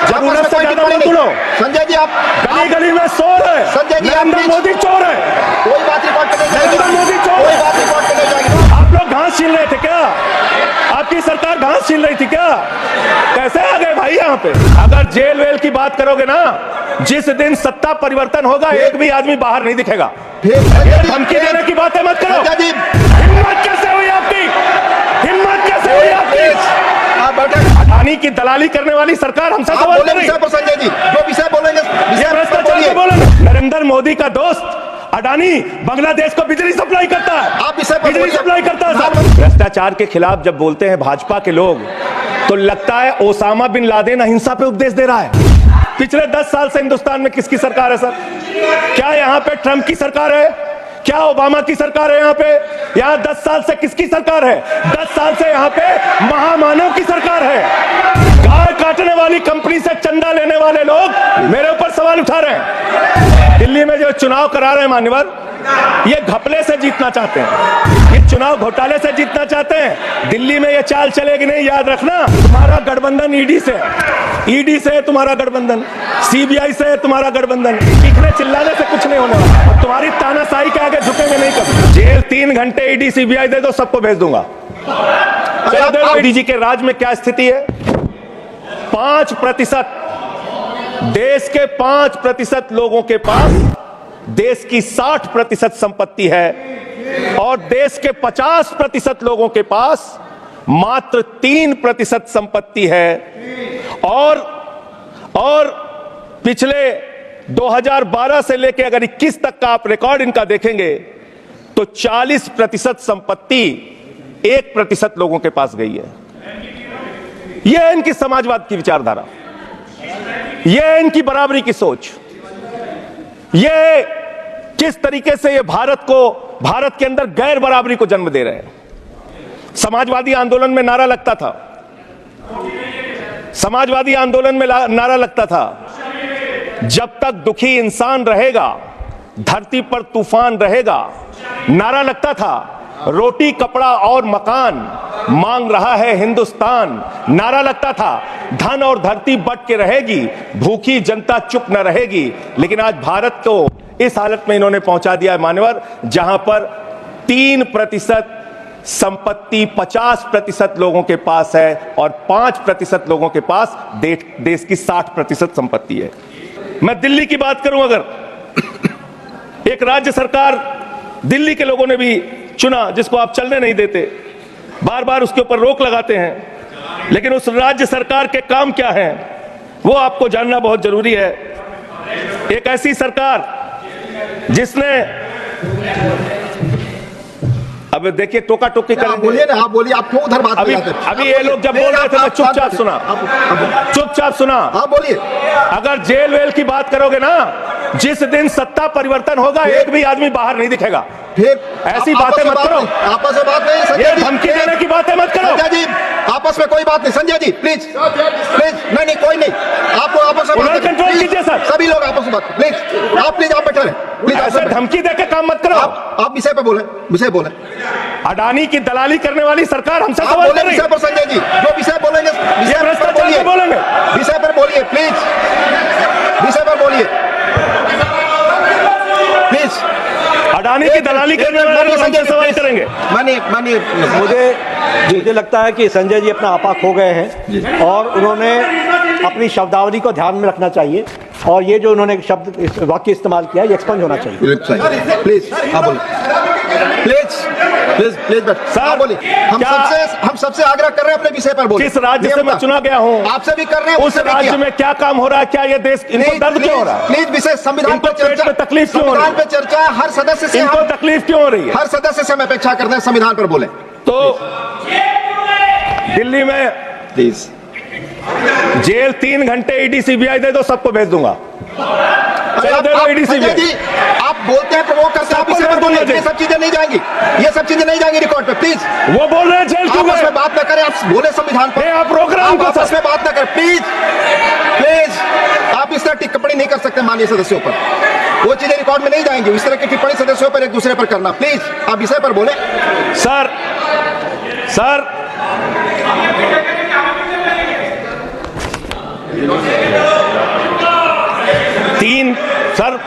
जरूरत से ज्यादा मत बोलो। संजय जी आप गली गली में शोर है, संजय जी नरेंद्र मोदी चोर है, कोई बात रिकॉर्ड करने नरेंद्र मोदी चोर कोई है। बात रिकॉर्ड करने जाएगी। आप लोग घास छीन रहे थे क्या? आपकी सरकार घास छीन रही थी क्या? कैसे आ गए भाई यहाँ पे? अगर जेल वेल की बात करोगे ना, जिस दिन सत्ता परिवर्तन होगा एक भी आदमी बाहर नहीं दिखेगा। ये धमकी देने की बातें मत करो। हिम्मत कैसे हुई आपकी? हिम्मत कैसे हुई आपकी? अडानी की दलाली करने वाली सरकार हमसे सवाल कर रही है। संजय जी जो विषय बोलेंगे ये भ्रष्टाचार से बोलेंगे। नरेंद्र मोदी का दोस्त अडानी बांग्लादेश को बिजली सप्लाई करता है, आप इसे बिजली सप्लाई करता है। भ्रष्टाचार के खिलाफ जब बोलते हैं भाजपा के लोग, तो लगता है ओसामा बिन लादेन अहिंसा पे उपदेश दे रहा है। पिछले 10 साल से हिंदुस्तान में किसकी सरकार है सर? क्या यहाँ पे ट्रंप की सरकार है? क्या ओबामा की सरकार है? यहाँ पे यहाँ 10 साल से किसकी सरकार है? 10 साल से यहाँ पे महामानव की सरकार है। गाय काटने वाली कंपनी से चंदा लेने वाले लोग मेरे ऊपर सवाल उठा रहे हैं। दिल्ली में जो चुनाव करा रहे हैं मान्यवर, ये घपले से जीतना चाहते हैं, ये चुनाव घोटाले से जीतना चाहते हैं। दिल्ली में ये चाल चलेगी नहीं, याद रखना। तुम्हारा गठबंधन ईडी से, ईडी से तुम्हारा गठबंधन, सीबीआई से तुम्हारा गठबंधन। चीखने चिल्लाने से कुछ नहीं होने वाला। और तुम्हारी तानाशाही के आगे झुकेंगे नहीं कभी। जेल 3 घंटे ईडी सीबीआई दे दो, सबको भेज दूंगा। चलो दे दो। ईडी के राज में क्या स्थिति है? 5%, देश के 5% लोगों के पास देश की 60% संपत्ति है, और देश के 50% लोगों के पास मात्र 3% संपत्ति है। और पिछले 2012 से लेकर अगर 21 तक का आप रिकॉर्ड इनका देखेंगे तो 40% संपत्ति 1% लोगों के पास गई है। यह है इनकी समाजवाद की विचारधारा, यह है इनकी बराबरी की सोच, ये किस तरीके से ये भारत के अंदर गैर बराबरी को जन्म दे रहे हैं। समाजवादी आंदोलन में नारा लगता था, समाजवादी आंदोलन में नारा लगता था, जब तक दुखी इंसान रहेगा धरती पर तूफान रहेगा। नारा लगता था, रोटी कपड़ा और मकान मांग रहा है हिंदुस्तान। नारा लगता था, धन और धरती बट के रहेगी, भूखी जनता चुप न रहेगी। लेकिन आज भारत को इस हालत में इन्होंने पहुंचा दिया है मान्यवर, जहां पर 3% संपत्ति 50% लोगों के पास है और 5% लोगों के पास देश की 60% संपत्ति है। मैं दिल्ली की बात करूं, अगर एक राज्य सरकार दिल्ली के लोगों ने भी चुना, जिसको आप चलने नहीं देते, बार बार उसके ऊपर रोक लगाते हैं, लेकिन उस राज्य सरकार के काम क्या हैं वो आपको जानना बहुत जरूरी है। एक ऐसी सरकार जिसने, अब देखिए टोका टोकी करेंगे। बोलिए ना, आप बोलिए, आप क्यों उधर बात कर रहे थे? अभी ये लोग जब बोल रहे थे मैं चुपचाप सुना, चुपचाप सुना। आप बोलिए। अगर जेल वेल की बात करोगे ना, जिस दिन सत्ता परिवर्तन होगा एक भी आदमी बाहर नहीं दिखेगा। ऐसी बातें मत करो, आपस में बात नहीं। संजय जी धमकी देने की बातें मत करो। संजय जी आपस में कोई बात नहीं। संजय जी प्लीज प्लीज, नहीं कोई नहीं, आपको आपस में कंट्रोल कीजिए सर, सभी लोग आपस में बात। प्लीज आप बैठे रहे, प्लीज। ऐसे धमकी देकर काम मत करो। आप विषय पे बोले, विषय बोले। अडानी की दलाली करने वाली सरकार हमसे सवाल कर रही है। विषय पर संजय जी जो विषय बोलेंगे भ्रष्टाचार बोलेंगे, विषय पर बोलिए प्लीज, विषय पर बोलिए प्लीज। अडानी की दलाली करने वाले लोग हमसे सवाल करेंगे। मुझे लगता है कि संजय जी अपना आपा खो गए हैं और उन्होंने अपनी शब्दावली को ध्यान में रखना चाहिए, और ये जो उन्होंने शब्द वाक्य इस्तेमाल किया है ये एक्सपंज होना चाहिए। प्लीज आप बोलिए, प्लीज प्लीज प्लीज सर बोलिए। हम सबसे आग्रह कर रहे हैं अपने विषय पर बोलिए। किस राज्य से मैं चुना गया हूँ, आपसे भी कर रहे हैं, उस राज्य में क्या काम हो रहा है, क्या ये देश इनको दर्द क्यों हो रहा है? प्लीज विषय संविधान पर चर्चा, तकलीफ क्यों हो रही है? संविधान पे चर्चा, हर सदस्य से इनको तकलीफ क्यों हो रही है? हर सदस्य से हम अपेक्षा करते हैं संविधान पर बोले। तो दिल्ली में प्लीज जेल 3 घंटे ईडी सीबीआई दे दो, सबको भेज दूंगा। चलो दे दो ईडी सीबीआई। आप बोलते हैं, प्रवोक करते हैं, आप इसे मत बोलिए। ये सब चीजें नहीं जाएंगी, ये सब चीजें नहीं जाएंगी रिकॉर्ड पे। प्लीज वो बोल रहे हैं जेल क्यों आपस में बात न करें, आप बोले संविधान पर, आप प्रोग्राम को आपस में बात न करें। प्लीज प्लीज आप इस तरह टिप्पणी नहीं कर सकते माननीय सदस्यों पर, वो चीजें रिकॉर्ड में नहीं जाएंगी। इस तरह की टिप्पणी सदस्यों पर एक दूसरे पर करना, प्लीज आप विषय पर बोले। सर तीन सर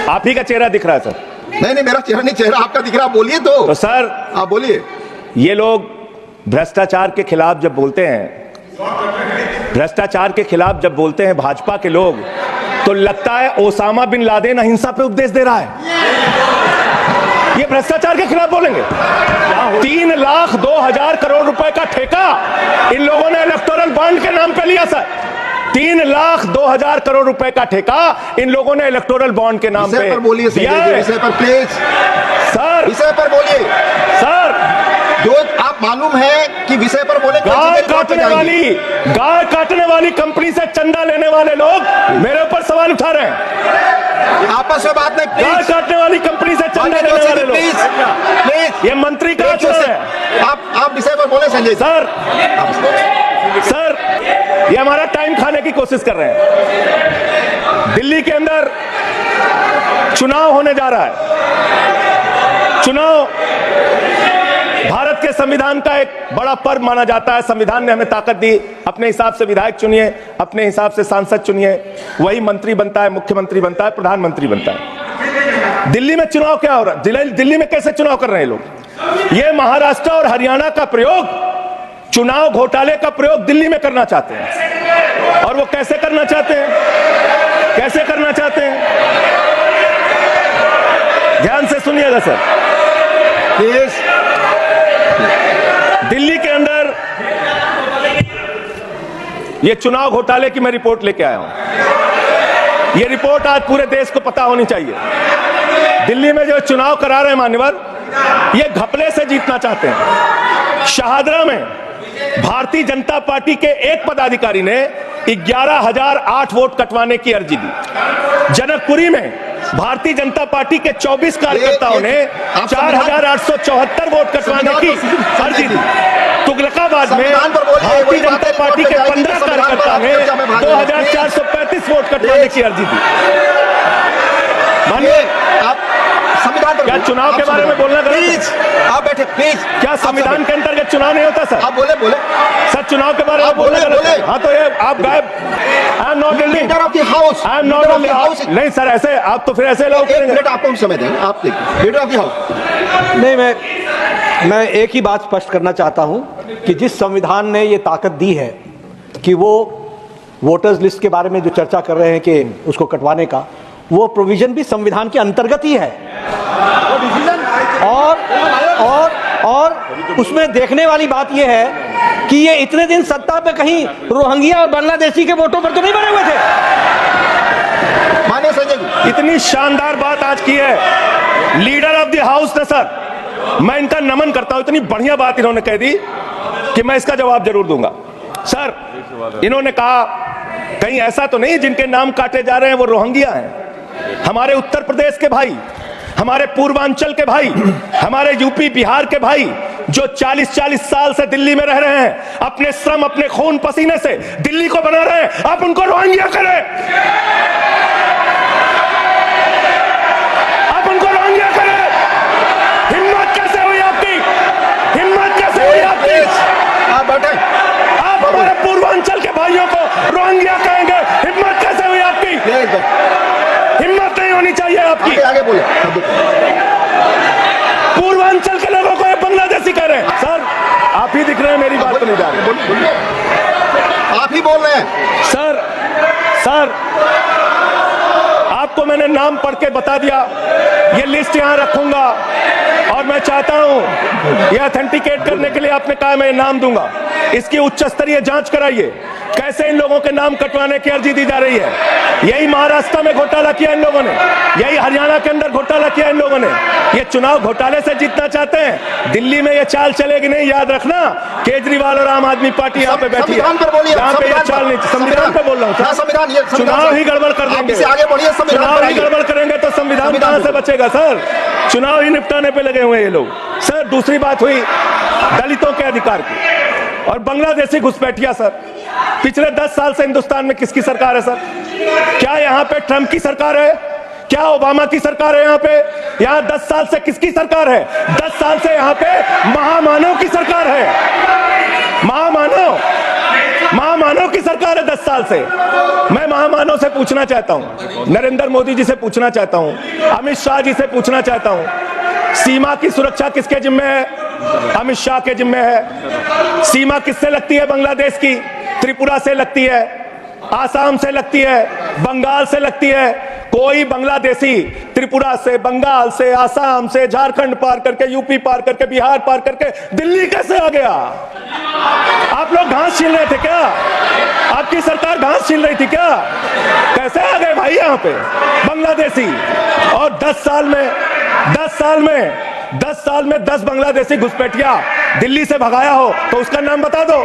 आप ही का चेहरा दिख रहा है सर। नहीं, मेरा चेहरा नहीं, चेहरा आपका दिख रहा, आप बोलिए तो सर आप बोलिए। ये लोग भ्रष्टाचार के खिलाफ जब बोलते हैं, भ्रष्टाचार के खिलाफ जब बोलते हैं भाजपा के लोग, तो लगता है ओसामा बिन लादेन अहिंसा पे उपदेश दे रहा है। ये भ्रष्टाचार के खिलाफ बोलेंगे। 3,02,000 करोड़ रुपए का ठेका इन लोगों ने इलेक्टोरल बॉन्ड के नाम पे लिया सर। 3,02,000 करोड़ रुपए का ठेका इन लोगों ने इलेक्टोरल बॉन्ड के नाम पे बोलिए, विषय पर प्लीज सर, विषय पर बोलिए सर। जो आप मालूम है कि विषय पर बोले। गाय काटने वाली कंपनी से चंदा लेने वाले लोग मेरे ऊपर सवाल उठा रहे हैं। आपस में बात नहीं, गाय काटने वाली कंपनी से चंदा लेने वाले लोग, प्लीज ये मंत्री का चुनाव है। आप विषय पर बोले संजय सर। सर ये हमारा टाइम खाने की कोशिश कर रहे हैं। दिल्ली के अंदर चुनाव होने जा रहा है। चुनाव भारत के संविधान का एक बड़ा पर्व माना जाता है। संविधान ने हमें ताकत दी, अपने हिसाब से विधायक चुनिए, अपने हिसाब से सांसद चुनिए, वही मंत्री बनता है, मुख्यमंत्री बनता है, प्रधानमंत्री बनता है। दिल्ली में चुनाव क्या हो रहा है? दिल्ली में कैसे चुनाव कर रहे हैं लोग? ये महाराष्ट्र और हरियाणा का प्रयोग, चुनाव घोटाले का प्रयोग दिल्ली में करना चाहते हैं। और वो कैसे करना चाहते हैं? कैसे करना चाहते हैं? ध्यान से सुनिएगा सर। प्लीज। दिल्ली के अंदर ये चुनाव घोटाले की मैं रिपोर्ट लेके आया हूं। ये रिपोर्ट आज पूरे देश को पता होनी चाहिए। दिल्ली में जो चुनाव करा रहे हैं मान्यवर, ये घपले से जीतना चाहते हैं। शाहदरा में भारतीय जनता पार्टी के एक पदाधिकारी ने 11,008 वोट कटवाने की अर्जी दी। जनकपुरी में भारतीय जनता पार्टी के 24 कार्यकर्ताओं ने 4,874 वोट कटवाने की अर्जी दी। तुगलकाबाद में भारतीय जनता पार्टी के 15 कार्यकर्ता ने 2,435 वोट कटवाने की अर्जी दी। मानिए आप संविधान पर क्या चुनाव के बारे में बोलना प्लीज आप बैठे प्लीज। क्या संविधान के अंतर्गत चुनाव नहीं होता सर? आप बोले सर चुनाव के बारे में बोलना गलत। हाँ तो ये आप गायब। I am not leader of the house. I am not. नहीं सर ऐसे आप तो फिर ऐसे लोग करेंगे। आपको समय दें, आप देखिए लीडर ऑफ द हाउस। नहीं, मैं एक ही बात स्पष्ट करना चाहता हूं कि जिस संविधान ने ये ताकत दी है कि वो वोटर्स लिस्ट के बारे में जो चर्चा कर रहे हैं कि उसको कटवाने का, वो प्रोविजन भी संविधान के अंतर्गत ही है। और उसमें देखने वाली बात यह है कि ये इतने दिन सत्ता पे कहीं रोहिंग्या और बांग्लादेशी के वोटों पर तो नहीं बने हुए थे। मानिए संजय, इतनी शानदार बात आज की है लीडर ऑफ द हाउस ने सर। मैं इनका नमन करता हूं, इतनी बढ़िया बात इन्होंने कह दी कि मैं इसका जवाब जरूर दूंगा। सर इन्होंने कहा कहीं ऐसा तो नहीं जिनके नाम काटे जा रहे हैं वो रोहिंग्या हैं। हमारे उत्तर प्रदेश के भाई, हमारे पूर्वांचल के भाई, हमारे यूपी बिहार के भाई जो 40-40 साल से दिल्ली में रह रहे हैं, अपने श्रम अपने खून पसीने से दिल्ली को बना रहे हैं, आप उनको रोहिंग्या करें। आप उनको रोहिंग्या करें। हिम्मत कैसे हुई आपकी? हिम्मत कैसे हुई आपकी? आप बैठे। आप हमारे पूर्वांचल के भाइयों को रोहिंग्या कहेंगे? हिम्मत कैसे हुई आपकी? हिम्मत नहीं होनी चाहिए आपकी। आगे बोले। पूर्वांचल के लोगों को ये बांग्लादेशी कह रहे हैं। सर आप ही दिख रहे हैं, मेरी बात तो नहीं जा रही। आप ही बोल रहे हैं सर आपको मैंने नाम पढ़ के बता दिया। ये लिस्ट यहां रखूंगा और मैं चाहता हूं ये ऑथेंटिकेट करने के लिए आपने कहा मैं नाम दूंगा। इसकी उच्च स्तरीय जांच कराइए कैसे इन लोगों के नाम कटवाने की अर्जी दी जा रही है। यही महाराष्ट्र में घोटाला किया इन लोगों ने, यही हरियाणा के अंदर घोटाला किया इन लोगों ने। ये चुनाव घोटाले से जीतना चाहते हैं। दिल्ली में ये चाल चलेगी नहीं, याद रखना। केजरीवाल और आम आदमी पार्टी यहाँ पे बैठी है, यहाँ पे ये चाल नहीं। संविधान पे बोल रहा हूँ। चुनाव ही गड़बड़ कर देंगे, चुनाव ही गड़बड़ करेंगे तो संविधान कहां से बचेगा सर? चुनाव ही निपटाने पे लगे हुए हैं ये लोग। सर दूसरी बात हुई दलितों के अधिकार की और बांग्लादेशी घुसपैठिया। सर पिछले 10 साल से हिंदुस्तान में किसकी सरकार है सर? क्या यहाँ पे ट्रंप की सरकार है? क्या ओबामा की सरकार है? यहाँ पे यहाँ 10 साल से किसकी सरकार है? 10 साल से यहाँ पे महामानव की सरकार है। महामानव महामानव की सरकार है 10 साल से। मैं महामानव से पूछना चाहता हूं, नरेंद्र मोदी जी से पूछना चाहता हूं, अमित शाह जी से पूछना चाहता हूं, सीमा की सुरक्षा किसके जिम्मे है? अमित शाह के जिम्मे है। सीमा किससे लगती है बांग्लादेश की? त्रिपुरा से लगती है, आसाम से लगती है, बंगाल से लगती है। कोई बांग्लादेशी त्रिपुरा से, बंगाल से, आसाम से, झारखंड पार करके, यूपी पार करके, बिहार पार करके दिल्ली कैसे आ गया? आप लोग घास छील रहे थे क्या? आपकी सरकार घास छील रही थी क्या? कैसे आ गए भाई यहाँ पे बांग्लादेशी? और 10 साल में 10 बांग्लादेशी घुसपैठिया दिल्ली से भगाया हो तो उसका नाम बता दो,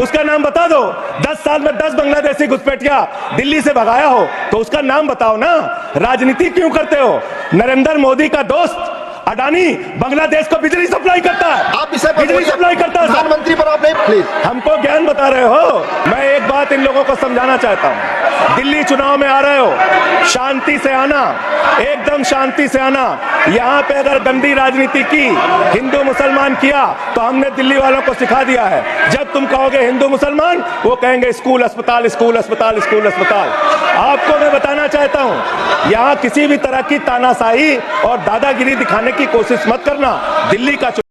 उसका नाम बता दो। 10 साल में 10 बांग्लादेशी घुसपैठिया दिल्ली से भगाया हो तो उसका नाम बताओ ना। राजनीति क्यों करते हो? नरेंद्र मोदी का दोस्त अडानी बांग्लादेश को बिजली सप्लाई करता है, आप इसे बिजली सप्लाई करता है। प्रधानमंत्री पर आप नहीं, प्लीज। हमको ज्ञान बता रहे हो। मैं एक बात इन लोगों को समझाना चाहता हूं, दिल्ली चुनाव में आ रहे हो, शांति से आना, एकदम शांति से आना। यहां पे अगर गंदी राजनीति की, हिंदू मुसलमान किया तो हमने दिल्ली वालों को सिखा दिया है। जब तुम कहोगे हिंदू मुसलमान, वो कहेंगे स्कूल अस्पताल, स्कूल अस्पताल, स्कूल अस्पताल। आपको मैं बताना चाहता हूं, यहां किसी भी तरह की तानाशाही और दादागिरी दिखाने की कोशिश मत करना। दिल्ली का